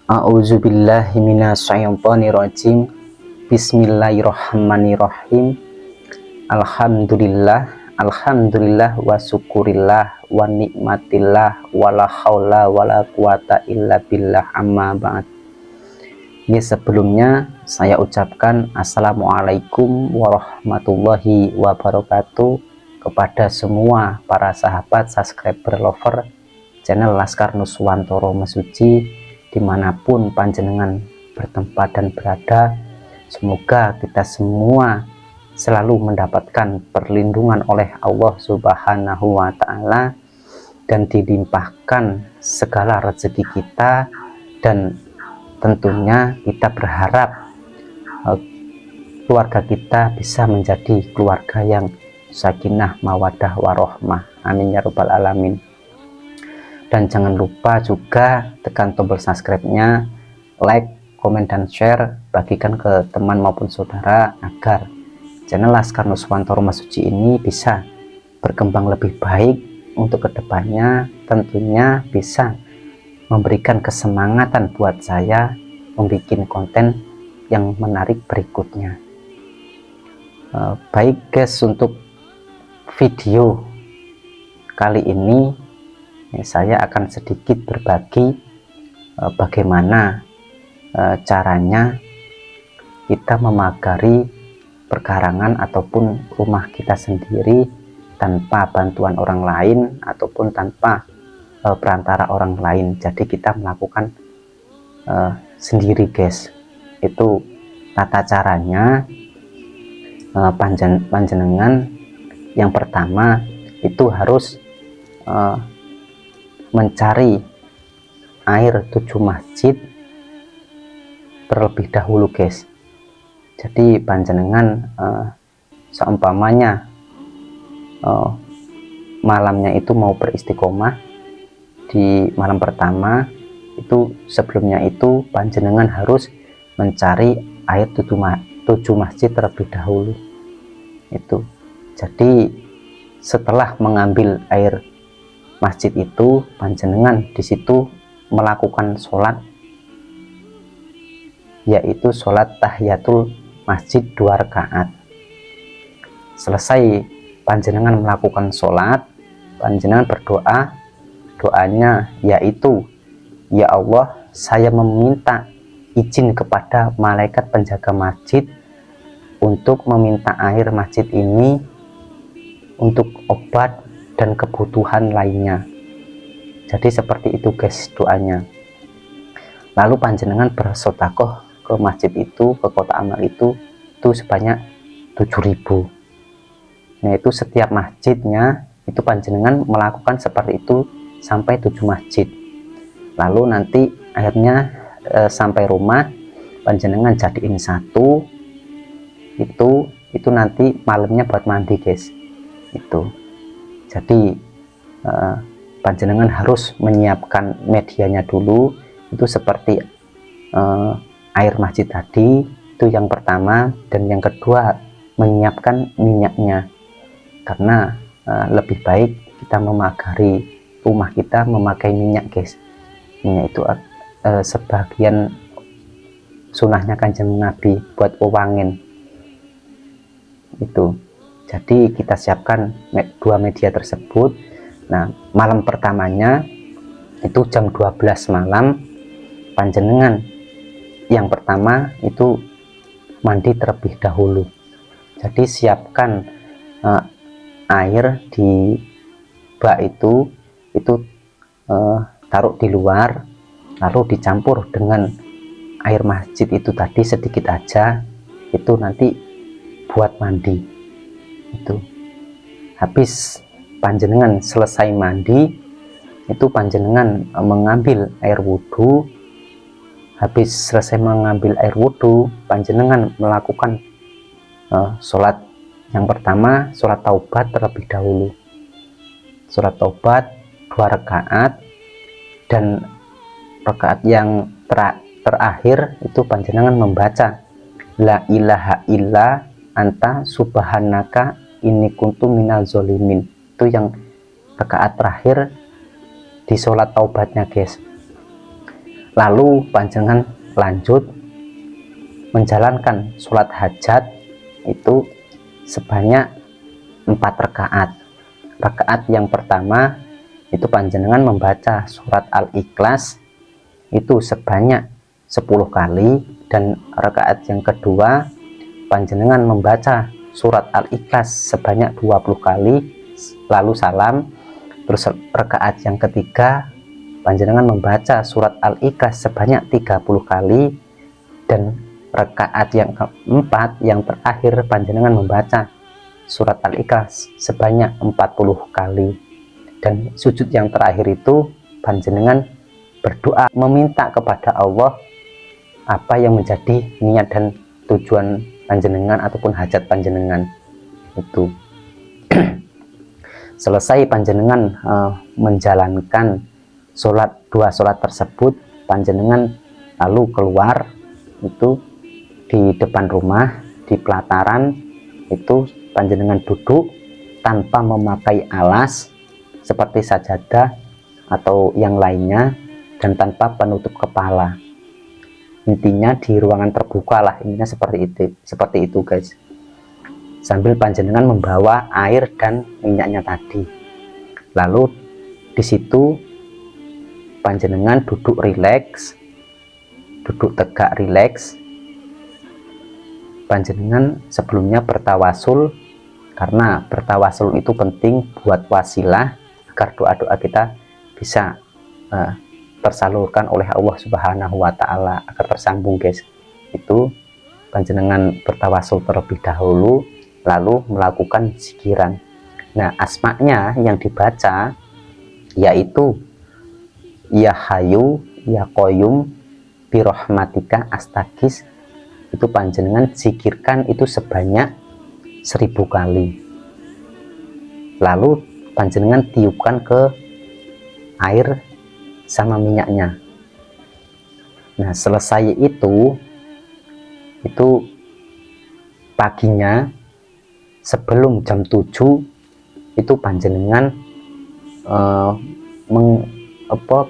A'udzubillahi minasyaitonirrajim. Bismillahirrahmanirrahim. Alhamdulillah wa syukurillah wa nikmatillah wala haula wala quwata illa billah, amma ba'd. Ini sebelumnya saya ucapkan assalamualaikum warahmatullahi wabarakatuh kepada semua para sahabat, subscriber, lover channel Laskar Nuswantoro Mesuci dimanapun panjenengan bertempat dan berada. Semoga kita semua selalu mendapatkan perlindungan oleh Allah Subhanahu wa Ta'ala dan dilimpahkan segala rezeki kita, dan tentunya kita berharap keluarga kita bisa menjadi keluarga yang sakinah mawadah warohmah, amin ya rabbal alamin. Dan jangan lupa juga tekan tombol subscribe-nya, like, komen, dan share, bagikan ke teman maupun saudara agar channel Laskar Nuswantoro Mesuci ini bisa berkembang lebih baik untuk kedepannya. Tentunya bisa memberikan kesemangatan buat saya membuat konten yang menarik berikutnya. Baik guys, untuk video kali ini saya akan sedikit berbagi bagaimana caranya kita memagari perkarangan ataupun rumah kita sendiri tanpa bantuan orang lain ataupun tanpa perantara orang lain. Jadi kita melakukan sendiri guys. Itu tata caranya. Panjenengan yang pertama itu harus mencari air 7 masjid terlebih dahulu guys. Jadi panjenengan seumpamanya malamnya itu mau beristiqomah di malam pertama, itu sebelumnya itu panjenengan harus mencari air 7 masjid terlebih dahulu. Itu jadi setelah mengambil air masjid itu, panjenengan di situ melakukan sholat, yaitu sholat tahiyatul masjid 2 rakaat. Selesai panjenengan melakukan sholat, panjenengan berdoa. Doanya yaitu, ya Allah, saya meminta izin kepada malaikat penjaga masjid untuk meminta air masjid ini untuk obat dan kebutuhan lainnya. Jadi seperti itu guys doanya. Lalu panjenengan bersedekah ke masjid itu, ke kota amal itu sebanyak 7.000. Nah itu setiap masjidnya itu panjenengan melakukan seperti itu sampai 7 masjid. Lalu nanti akhirnya sampai rumah panjenengan jadiin satu, itu nanti malamnya buat mandi guys. Itu jadi panjenengan harus menyiapkan medianya dulu. Itu seperti air masjid tadi, itu yang pertama. Dan yang kedua, menyiapkan minyaknya, karena lebih baik kita memagari rumah kita memakai minyak guys. Minyak itu sebagian sunahnya Kanjeng Nabi buat wewangen itu. Jadi kita siapkan 2 media tersebut. Nah malam pertamanya itu jam 12 malam, panjenengan yang pertama itu mandi terlebih dahulu. Jadi siapkan air di bak itu taruh di luar, lalu dicampur dengan air masjid itu tadi sedikit aja, itu nanti buat mandi. Itu habis panjenengan selesai mandi, itu panjenengan mengambil air wudhu. Habis selesai mengambil air wudhu, panjenengan melakukan sholat yang pertama, sholat taubat terlebih dahulu. Sholat taubat 2 rakaat, dan rakaat yang terakhir itu panjenengan membaca la ilaha illa anta subhanaka inni kuntu minal zolimin. Itu yang rakaat terakhir di sholat taubatnya guys. lalu panjenengan lanjut menjalankan sholat hajat itu sebanyak 4 rakaat. Rakaat yang pertama itu panjenengan membaca surat Al-Ikhlas itu sebanyak 10 kali, dan rakaat yang kedua panjenengan membaca surat Al-Ikhlas sebanyak 20 kali lalu salam. Terus rakaat yang ketiga panjenengan membaca surat Al-Ikhlas sebanyak 30 kali, dan rakaat yang keempat yang terakhir panjenengan membaca surat Al-Ikhlas sebanyak 40 kali. Dan sujud yang terakhir itu panjenengan berdoa meminta kepada Allah apa yang menjadi niat dan tujuan panjenengan ataupun hajat panjenengan itu. Selesai panjenengan menjalankan dua sholat tersebut, panjenengan lalu keluar itu di depan rumah, di pelataran itu panjenengan duduk tanpa memakai alas seperti sajadah atau yang lainnya, dan tanpa penutup kepala. Intinya di ruangan terbuka lah, intinya seperti itu guys. Sambil panjenengan membawa air dan minyaknya tadi. Lalu di situ panjenengan duduk rileks, duduk tegak rileks. Panjenengan sebelumnya bertawasul, karena bertawasul itu penting buat wasilah agar doa-doa kita bisa tersalurkan oleh Allah Subhanahu wa Ta'ala, agar tersambung guys. Itu panjenengan bertawasul terlebih dahulu, lalu melakukan zikiran. Nah, asma'nya yang dibaca yaitu Ya Hayu Ya Qayyum Birahmatika Astagis. Itu panjenengan zikirkan itu sebanyak 1000 kali. Lalu panjenengan tiupkan ke air sama minyaknya. Nah, selesai itu paginya sebelum jam 7 itu panjenengan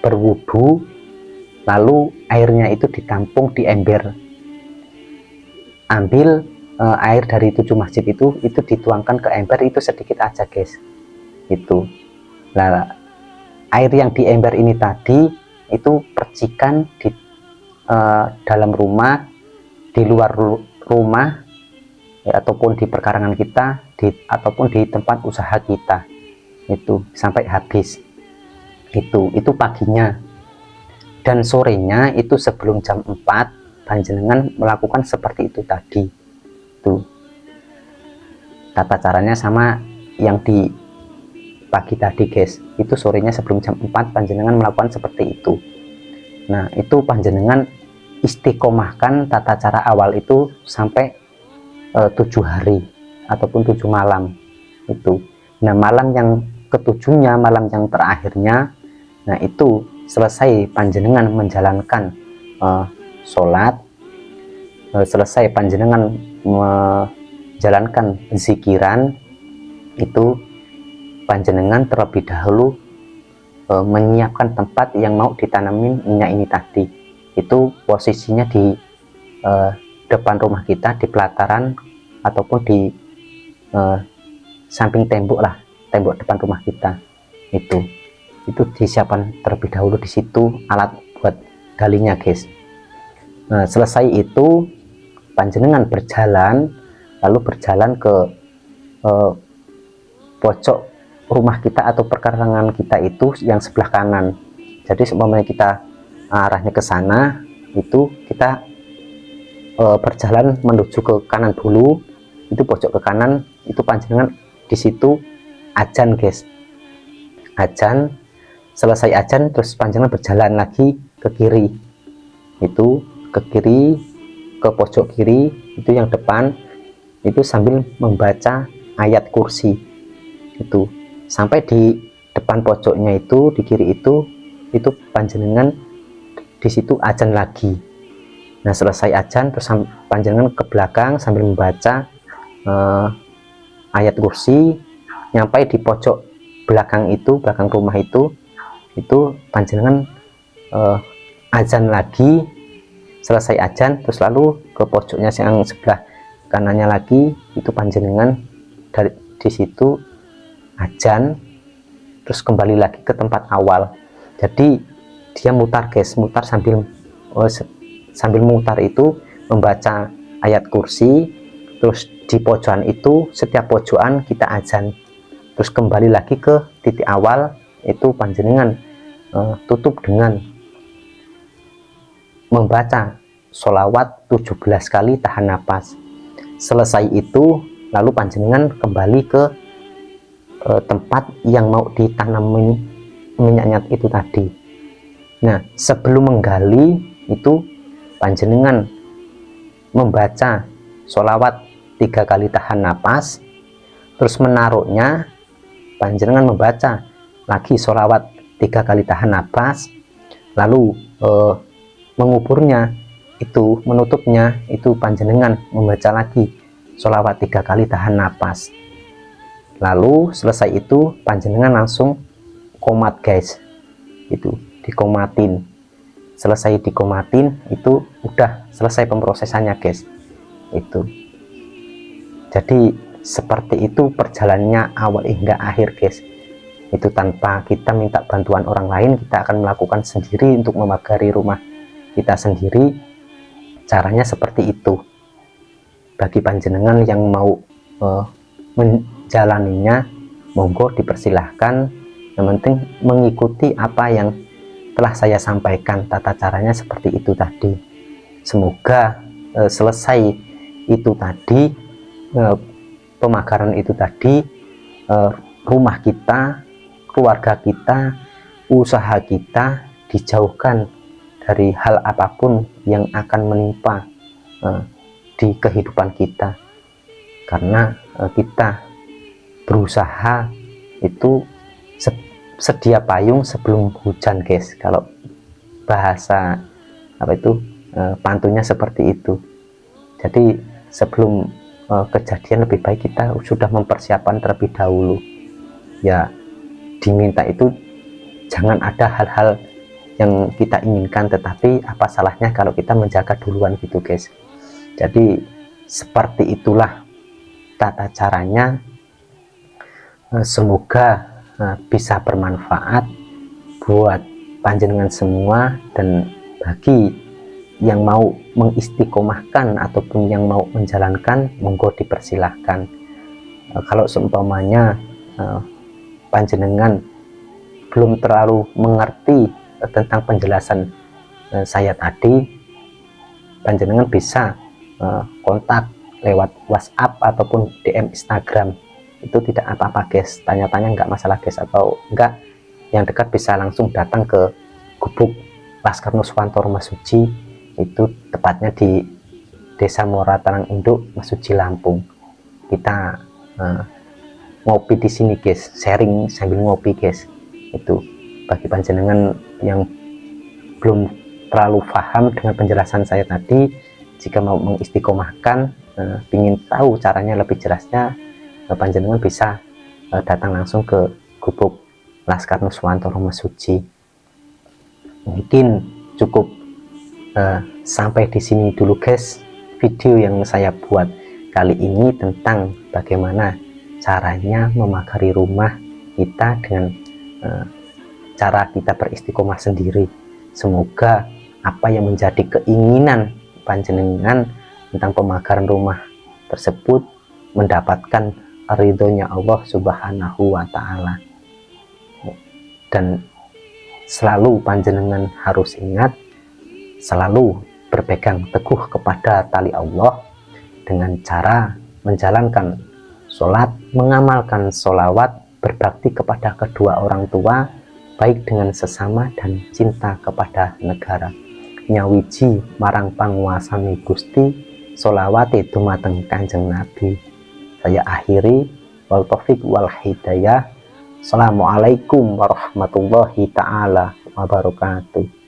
berwudu, lalu airnya itu ditampung di ember. Ambil air dari 7 masjid itu dituangkan ke ember, itu sedikit aja guys. Itu. Nah, air yang di ember ini tadi itu percikan di dalam rumah, di luar rumah, ya, ataupun di perkarangan kita, ataupun di tempat usaha kita, itu sampai habis. Itu paginya. Dan sorenya itu sebelum jam 4 panjenengan melakukan seperti itu tadi. Tuh, tata caranya sama yang di pagi tadi guys. Itu sorenya sebelum jam 4 panjenengan melakukan seperti itu. Nah, itu panjenengan istiqomahkan tata cara awal itu sampai 7 hari ataupun 7 malam itu. Nah, malam yang ketujuhnya, malam yang terakhirnya, nah itu selesai panjenengan menjalankan sholat, selesai panjenengan menjalankan zikiran, itu panjenengan terlebih dahulu menyiapkan tempat yang mau ditanamin minyak ini tadi. Itu posisinya di depan rumah kita, di pelataran ataupun di samping tembok lah, tembok depan rumah kita. Itu disiapkan terlebih dahulu di situ alat buat galinya guys. Nah, selesai itu panjenengan berjalan, lalu berjalan ke pojok rumah kita atau perkarangan kita itu yang sebelah kanan. Jadi seumpamanya kita arahnya ke sana, itu kita berjalan menuju ke kanan dulu, itu pojok ke kanan, itu panjenengan di situ ajan guys. Ajan, selesai ajan terus panjenengan berjalan lagi ke kiri, itu ke kiri, ke pojok kiri itu yang depan, itu sambil membaca ayat kursi. Itu sampai di depan pojoknya itu di kiri itu panjenengan di situ ajan lagi. Nah, selesai ajan terus panjenengan ke belakang sambil membaca ayat kursi, nyampai di pojok belakang itu, belakang rumah itu panjenengan azan lagi, selesai azan terus lalu ke pojoknya yang sebelah kanannya lagi itu panjenengan dari di situ azan terus kembali lagi ke tempat awal. Jadi dia mutar guys, mutar sambil mutar itu membaca ayat kursi, terus di pojokan itu setiap pojokan kita azan, terus kembali lagi ke titik awal itu panjenengan tutup dengan membaca sholawat 17 kali tahan napas. Selesai itu lalu panjenengan kembali ke tempat yang mau ditanami minyak itu tadi. Nah, sebelum menggali itu panjenengan membaca sholawat 3 kali tahan napas, terus menaruhnya panjenengan membaca lagi sholawat 3 kali tahan napas, lalu menguburnya itu, menutupnya itu panjenengan membaca lagi sholawat 3 kali tahan napas. Lalu selesai itu panjenengan langsung komat guys, itu dikomatin. Selesai dikomatin itu udah selesai pemrosesannya guys. Itu jadi seperti itu perjalanannya awal hingga akhir guys. Itu tanpa kita minta bantuan orang lain, kita akan melakukan sendiri untuk memagari rumah kita sendiri. Caranya seperti itu. Bagi panjenengan yang mau menjalaninya, monggo dipersilahkan. Yang penting mengikuti apa yang telah saya sampaikan, tata caranya seperti itu tadi. Semoga selesai itu tadi, pemagaran itu tadi, rumah kita, keluarga kita, usaha kita dijauhkan dari hal apapun yang akan menimpa di kehidupan kita, karena kita berusaha itu sedia payung sebelum hujan guys, kalau bahasa apa itu pantunnya seperti itu. Jadi sebelum kejadian lebih baik kita sudah mempersiapkan terlebih dahulu ya. Diminta itu jangan ada hal-hal yang kita inginkan, tetapi apa salahnya kalau kita menjaga duluan gitu guys. Jadi seperti itulah tata caranya. Semoga bisa bermanfaat buat panjenengan semua, dan bagi yang mau mengistiqomahkan ataupun yang mau menjalankan, monggo dipersilahkan. Kalau seumpamanya panjenengan belum terlalu mengerti tentang penjelasan saya tadi, panjenengan bisa kontak lewat WhatsApp ataupun DM Instagram. Itu tidak apa-apa guys, tanya-tanya nggak masalah guys. Atau enggak yang dekat bisa langsung datang ke Gubuk Laskar Nuswanto Rumah Suci, itu tepatnya di Desa Muara Tarang Induk, Mesuji, Lampung. Kita ngopi di sini guys, sharing sambil ngopi guys. Itu bagi panjenengan yang belum terlalu paham dengan penjelasan saya tadi, jika mau mengistiqomahkan, ingin tahu caranya lebih jelasnya, panjenengan bisa datang langsung ke Gubuk Laskar Nuswanto Rumah Suci. Mungkin cukup sampai di sini dulu guys video yang saya buat kali ini tentang bagaimana caranya memagari rumah kita dengan cara kita beristiqomah sendiri. Semoga apa yang menjadi keinginan panjenengan tentang pemagaran rumah tersebut mendapatkan ridhonya Allah Subhanahu wa Ta'ala. Dan selalu panjenengan harus ingat, selalu berpegang teguh kepada tali Allah dengan cara menjalankan sholat, mengamalkan sholawat, berbakti kepada kedua orang tua, baik dengan sesama dan cinta kepada negara. Nyawiji marang panguasane Gusti, sholawate dumateng Kanjeng Nabi. Saya akhiri, wal taufiq wal hidayah. Assalamualaikum warahmatullahi ta'ala wabarakatuh.